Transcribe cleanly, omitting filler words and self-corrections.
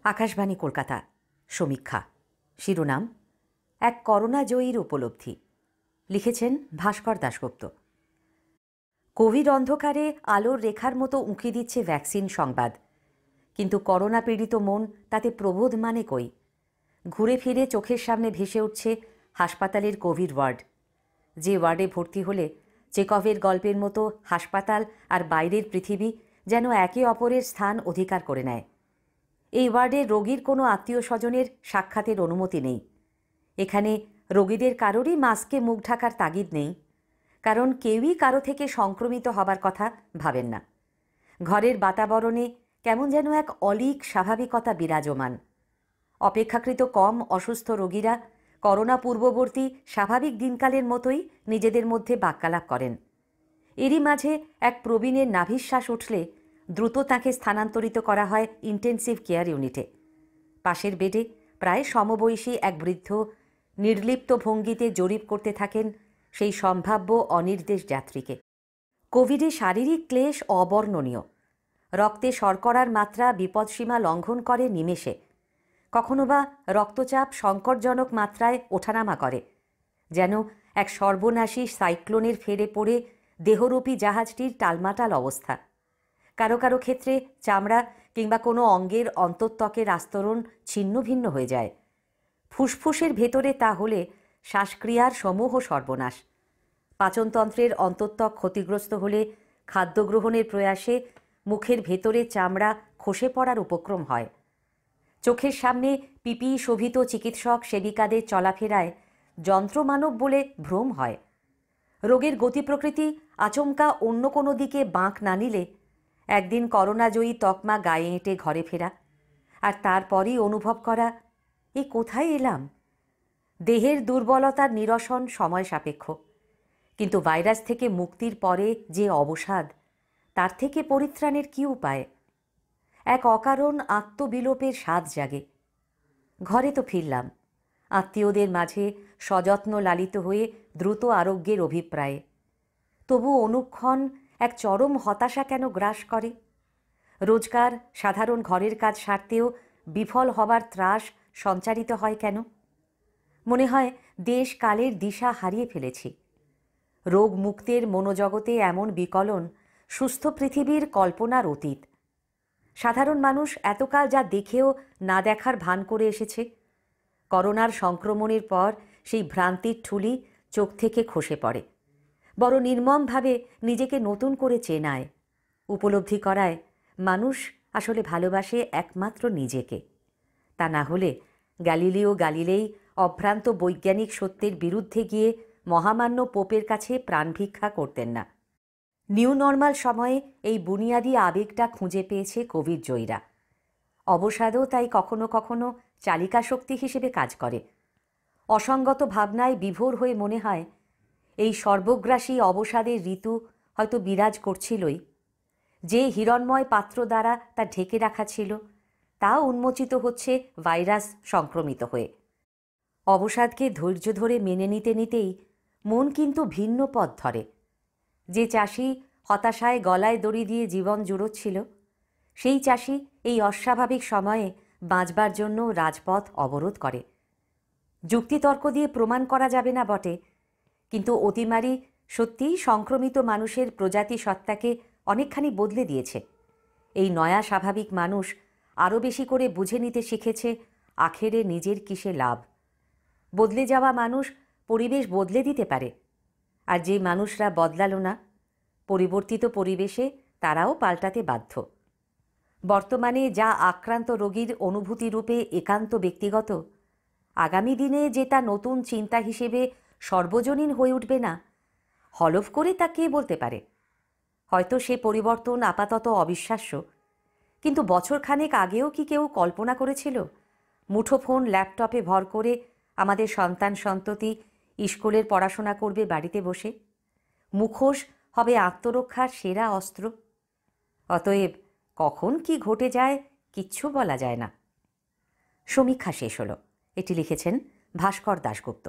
আকাশবাণী কলকাতা সমীক্ষা শিরোনাম এক করোনা জয়ীর উপলব্ধি। লিখেছেন ভাস্কর দাশগুপ্ত। কোভিড অন্ধকারে আলোর রেখার মতো উঁকি দিচ্ছে ভ্যাকসিন সংবাদ, কিন্তু করোনা পীড়িত মন তাতে প্রবোধ মানে কই? ঘুরে ফিরে চোখের সামনে ভেসে উঠছে হাসপাতালের কোভিড ওয়ার্ড। যে ওয়ার্ডে ভর্তি হলে চেকভের গল্পের মতো হাসপাতাল আর বাইরের পৃথিবী যেন একে অপরের স্থান অধিকার করে নেয়। এই ওয়ার্ডে রোগীর কোনো আত্মীয় স্বজনের সাক্ষাতের অনুমতি নেই। এখানে রোগীদের কারোরই মাস্কে মুখ ঢাকার তাগিদ নেই, কারণ কেউই কারো থেকে সংক্রমিত হবার কথা ভাবেন না। ঘরের বাতাবরণে কেমন যেন এক অলীক স্বাভাবিকতা বিরাজমান। অপেক্ষাকৃত কম অসুস্থ রোগীরা করোনা পূর্ববর্তী স্বাভাবিক দিনকালের মতোই নিজেদের মধ্যে বাক্যালাপ করেন। এরই মাঝে এক প্রবীণের নাভিশ্বাস উঠলে দ্রুত তাঁকে স্থানান্তরিত করা হয় ইন্টেন্সিভ কেয়ার ইউনিটে। পাশের বেডে প্রায় সমবয়সী এক বৃদ্ধ নির্লিপ্ত ভঙ্গিতে জরিপ করতে থাকেন সেই সম্ভাব্য অনির্দেশ যাত্রীকে। কোভিডে শারীরিক ক্লেশ অবর্ণনীয়। রক্তে শর্করার মাত্রা বিপদসীমা লঙ্ঘন করে নিমেষে। কখনো বা রক্তচাপ সংকটজনক মাত্রায় ওঠানামা করে, যেন এক সর্বনাশী সাইক্লোনের ফেরে পড়ে দেহরূপী জাহাজটির টালমাটাল অবস্থা। কারো কারো ক্ষেত্রে চামড়া কিংবা কোনো অঙ্গের অন্তঃত্বকের আস্তরণ ছিন্ন ভিন্ন হয়ে যায়। ফুসফুসের ভেতরে তা হলে শ্বাসক্রিয়ার সমূহ সর্বনাশ। পাচনতন্ত্রের অন্তঃত্বক ক্ষতিগ্রস্ত হলে খাদ্য গ্রহণের প্রয়াসে মুখের ভেতরে চামড়া খসে পড়ার উপক্রম হয়। চোখের সামনে পিপিই শোভিত চিকিৎসক সেবিকাদের চলাফেরায় যন্ত্রমানব বলে ভ্রম হয়। রোগের গতি প্রকৃতি আচমকা অন্য কোনো দিকে বাঁক না নিলে একদিন করোনাজয়ী তকমা গায়ে এঁটে ঘরে ফেরা, আর তারপরই অনুভব করা, এ কোথায় এলাম? দেহের দুর্বলতার নিরসন সময় সাপেক্ষ, কিন্তু ভাইরাস থেকে মুক্তির পরে যে অবসাদ, তার থেকে পরিত্রাণের কী উপায়? এক অকারণ আত্মবিলোপের স্বাদ জাগে। ঘরে তো ফিরলাম, আত্মীয়দের মাঝে সযত্ন লালিত হয়ে দ্রুত আরোগ্যের অভিপ্রায়ে। তবু অনুক্ষণ এক চরম হতাশা কেন গ্রাস করে? রোজকার সাধারণ ঘরের কাজ সারতেও বিফল হবার ত্রাস সঞ্চারিত হয় কেন? মনে হয় দেশ কালের দিশা হারিয়ে ফেলেছি। রোগ মুক্তের মনোজগতে এমন বিকলন সুস্থ পৃথিবীর কল্পনার অতীত। সাধারণ মানুষ এতকাল যা দেখেও না দেখার ভান করে এসেছে, করোনার সংক্রমণের পর সেই ভ্রান্তির ঠুলি চোখ থেকে খসে পড়ে। বড় নির্মমভাবে নিজেকে নতুন করে চেনায়, উপলব্ধি করায় মানুষ আসলে ভালোবাসে একমাত্র নিজেকে। তা না হলে গ্যালিলিও গালিলেই অভ্রান্ত বৈজ্ঞানিক সত্যের বিরুদ্ধে গিয়ে মহামান্য পোপের কাছে প্রাণ ভিক্ষা করতেন না। নিউ নর্মাল সময়ে এই বুনিয়াদি আবেগটা খুঁজে পেয়েছে কোভিড জয়ীরা। অবসাদও তাই কখনো কখনো চালিকা শক্তি হিসেবে কাজ করে। অসঙ্গত ভাবনায় বিভোর হয়ে মনে হয় এই সর্বগ্রাসী অবসাদের ঋতু হয়তো বিরাজ করছিলই। যে হিরণ্ময় পাত্র দ্বারা তা ঢেকে রাখা ছিল, তা উন্মোচিত হচ্ছে ভাইরাস সংক্রমিত হয়ে। অবসাদকে ধৈর্য ধরে মেনে নিতে নিতেই মন কিন্তু ভিন্ন পথ ধরে। যে চাষি হতাশায় গলায় দড়ি দিয়ে জীবন জুড়োচ্ছিল, সেই চাষি এই অস্বাভাবিক সময়ে বাঁচবার জন্য রাজপথ অবরোধ করে। যুক্তিতর্ক দিয়ে প্রমাণ করা যাবে না বটে, কিন্তু অতিমারি সত্যিই সংক্রমিত মানুষের প্রজাতি সত্তাকে অনেকখানি বদলে দিয়েছে। এই নয়া স্বাভাবিক মানুষ আরও বেশি করে বুঝে নিতে শিখেছে আখেরে নিজের কিসে লাভ। বদলে যাওয়া মানুষ পরিবেশ বদলে দিতে পারে, আর যে মানুষরা বদলালো না, পরিবর্তিত পরিবেশে তারাও পাল্টাতে বাধ্য। বর্তমানে যা আক্রান্ত রোগীর অনুভূতি রূপে একান্ত ব্যক্তিগত, আগামী দিনে যে তা নতুন চিন্তা হিসেবে সর্বজনীন হয়ে উঠবে না, হলফ করে তা কে বলতে পারে? হয়তো সে পরিবর্তন আপাতত অবিশ্বাস্য, কিন্তু বছরখানেক আগেও কি কেউ কল্পনা করেছিল মুঠোফোন ল্যাপটপে ভর করে আমাদের সন্তান সন্ততি স্কুলের পড়াশোনা করবে বাড়িতে বসে? মুখোশ হবে আত্মরক্ষার সেরা অস্ত্র। অতএব কখন কি ঘটে যায় কিচ্ছু বলা যায় না। সমীক্ষা শেষ হলো। এটি লিখেছেন ভাস্কর দাশগুপ্ত।